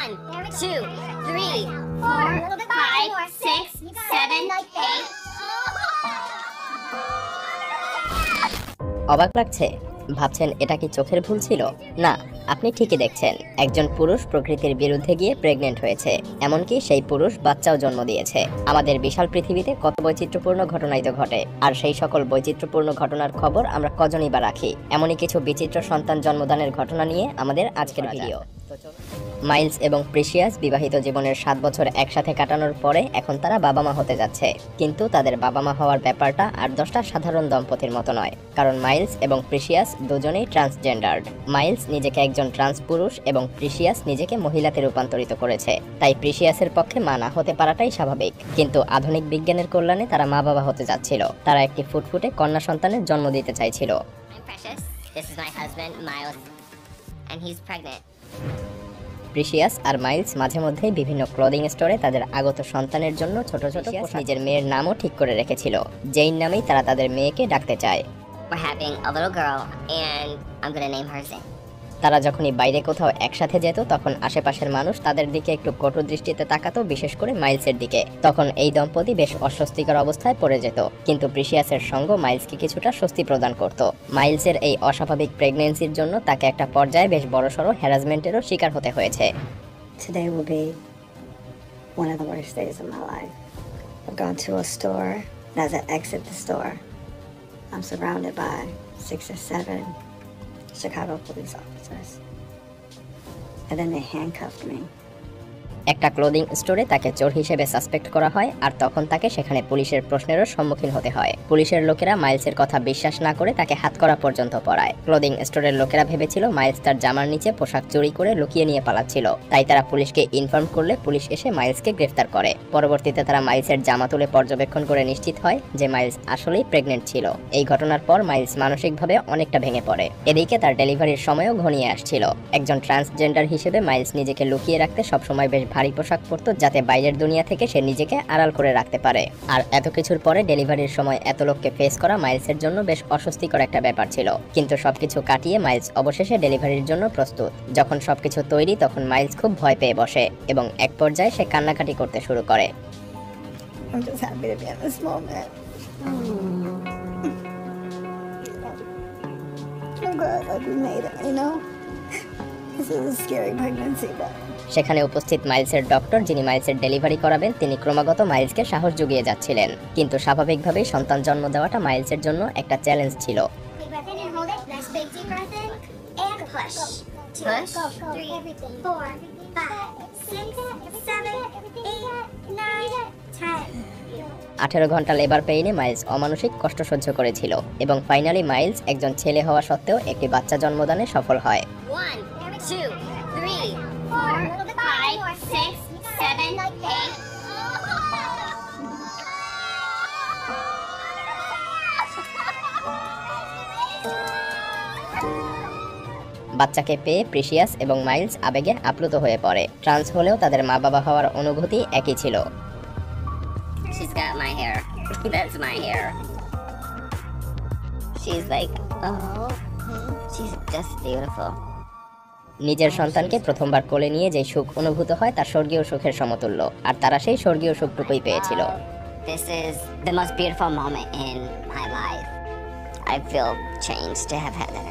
1, 2, 3, 4, 5, 6, 7, 8. অবাক লাগছে? ভাবছেন এটা কি চোখের ভুল ছিল? না, আপনি ঠিকই দেখছেন। একজন পুরুষ প্রকৃতির বিরুদ্ধে গিয়ে প্রেগনেন্ট হয়েছে, এমনকি সেই পুরুষ বাচ্চাও জন্ম দিয়েছে। আমাদের বিশাল পৃথিবীতে কত বৈচিত্র্যপূর্ণ ঘটনাই তো ঘটে, আর সেই সকল বৈচিত্র্যপূর্ণ ঘটনার খবর আমরা কজনই বা রাখি। এমনই কিছু বিচিত্র সন্তান জন্মদানের ঘটনা নিয়ে আমাদের আজকের ভিডিও। মাইলস এবং প্রিসিয়াস বিবাহিত জীবনের 7 বছর একসাথে কাটানোর পরে এখন তারা বাবা মা হতে যাচ্ছে। কিন্তু তাদের বাবা মা হওয়ার ব্যাপারটা আর 10টা সাধারণ দম্পতির মতো নয়, কারণ মাইলস এবং প্রিসিয়াস দুজনেই ট্রান্সজেন্ডার্ড। মাইলস নিজেকে একজন ট্রান্স পুরুষ এবং প্রিসিয়াস নিজেকে মহিলাতে রূপান্তরিত করেছে, তাই প্রিসিয়াসের পক্ষে মা না হতে পারাটাই স্বাভাবিক। কিন্তু আধুনিক বিজ্ঞানের কল্যাণে তারা মা বাবা হতে যাচ্ছিল। তারা একটি ফুটফুটে কন্যা সন্তানের জন্ম দিতে চাইছিল। I'm Precious. This is my husband, Miles, and he's pregnant. Precious আর মাইলস মাঝে মধ্যেই বিভিন্ন ক্লোদিং স্টোরে তাদের আগত সন্তানের জন্য ছোট ছোট নিজের মেয়ের নামও ঠিক করে রেখেছিল, যেই নামেই তারা তাদের মেয়েকে ডাকতে চায়। We're having a little girl, and I'm gonna name her Zane. তারা যখনই বাইরে কোথাও একসাথে যেত তখন আশেপাশের মানুষ তাদের দিকে একটু কটু দৃষ্টিতে তাকাতো, বিশেষ করে মাইলসের দিকে। তখন এই দম্পতি বেশ অস্বস্তিকর অবস্থায় পড়ে যেত, কিন্তু প্রিসিয়াসের সঙ্গ মাইলসকে কিছুটা স্বস্তি প্রদান করত। মাইলসের এই অস্বাভাবিক প্রেগন্যান্সির জন্য তাকে একটা পর্যায়ে বেশ বড়সড় হ্যারাসমেন্টেরও শিকার হতে হয়েছে। Today will be one of the worst days of my life. I've gone to a store, and as I exit the store, I'm surrounded by 6 or 7 Chicago police officers. And then they handcuffed me. একটা clothing স্টোরে তাকে চোর হিসেবে suspect করা হয়, আর তখন তাকে সেখানে পুলিশের প্রশ্নেরও সম্মুখীন হতে হয়। পুলিশের লোকেরা মাইলসের কথা বিশ্বাস না করে তাকে হাতকড়া পর্যন্ত পরায়। ক্লোদিং স্টোরের লোকেরা ভেবেছিল মাইলস তার জামার নিচে পোশাক চুরি করে লুকিয়ে নিয়ে পালাচ্ছিল, তাই তারা পুলিশকে ইনফর্ম করলে পুলিশ এসে মাইলসকে গ্রেফতার করে। পরবর্তীতে তারা মাইলসের জামা তুলে পর্যবেক্ষণ করে নিশ্চিত হয় যে মাইলস আসলেই প্রেগনেন্ট ছিল। এই ঘটনার পর মাইলস মানসিকভাবে অনেকটা ভেঙে পড়ে। এদিকে তার ডেলিভারির সময়ও ঘনিয়ে আসছিল। একজন ট্রান্সজেন্ডার হিসেবে মাইলস নিজেকে লুকিয়ে রাখতে সবসময় বেশ ভারী পোশাক পরত, যাতে বাইরের দুনিয়া থেকে সে নিজেকে আড়াল করে রাখতে পারে। আর এত কিছুর পরে ডেলিভারির সময় এত লোককে ফেস করা মাইলসের জন্য বেশ অস্বস্তিকর একটা ব্যাপার ছিল। কিন্তু সবকিছু কাটিয়ে মাইলস অবশেষে ডেলিভারির জন্য প্রস্তুত। যখন সবকিছু তৈরি তখন মাইলস খুব ভয় পেয়ে বসে এবং এক পর্যায়ে সে কান্নাকাটি করতে শুরু করে। I'm just happy to be in this moment. I'm glad that we made it, you know? This is a scary pregnancy, but সেখানে উপস্থিত মাইলসের ডক্টর, যিনি মাইলসের ডেলিভারি করাবেন, তিনি ক্রমাগত মাইলসকে সাহস জুগিয়ে যাচ্ছিলেন। কিন্তু স্বাভাবিকভাবেই সন্তান জন্ম দেওয়াটা মাইলসের জন্য একটা চ্যালেঞ্জ ছিল। Big breath in and hold it. Nice big deep breath in. And push. Push. 3, 4, 5, 6, 7, 8, 9, 10. 18 ঘন্টা লেবার পেইনে মাইলস অমানসিক কষ্ট সহ্য করেছিল এবং ফাইনালি মাইলস একজন ছেলে হওয়া সত্ত্বেও একটি বাচ্চা জন্মদানে সফল হয়। 1, 2, 3, 4, 5, 6, 7, 8. বাচ্চাকে পেয়ে প্রিসিয়াস এবং মাইলস আবেগে আপ্লুত হয়ে পড়ে। ট্রান্স হলেও তাদের মা বাবা হওয়ার অনুভূতি একই ছিল। She's got my hair. That's my hair. She's like, oh, she's just beautiful. নিজের সন্তানকে প্রথমবার কোলে নিয়ে যে সুখ অনুভূত হয় তা স্বর্গীয় সুখের সমতুল্য, আর তারা সেই স্বর্গীয় সুখটুকুই পেয়েছিল। This is the most beautiful moment in my life. I feel changed to have had that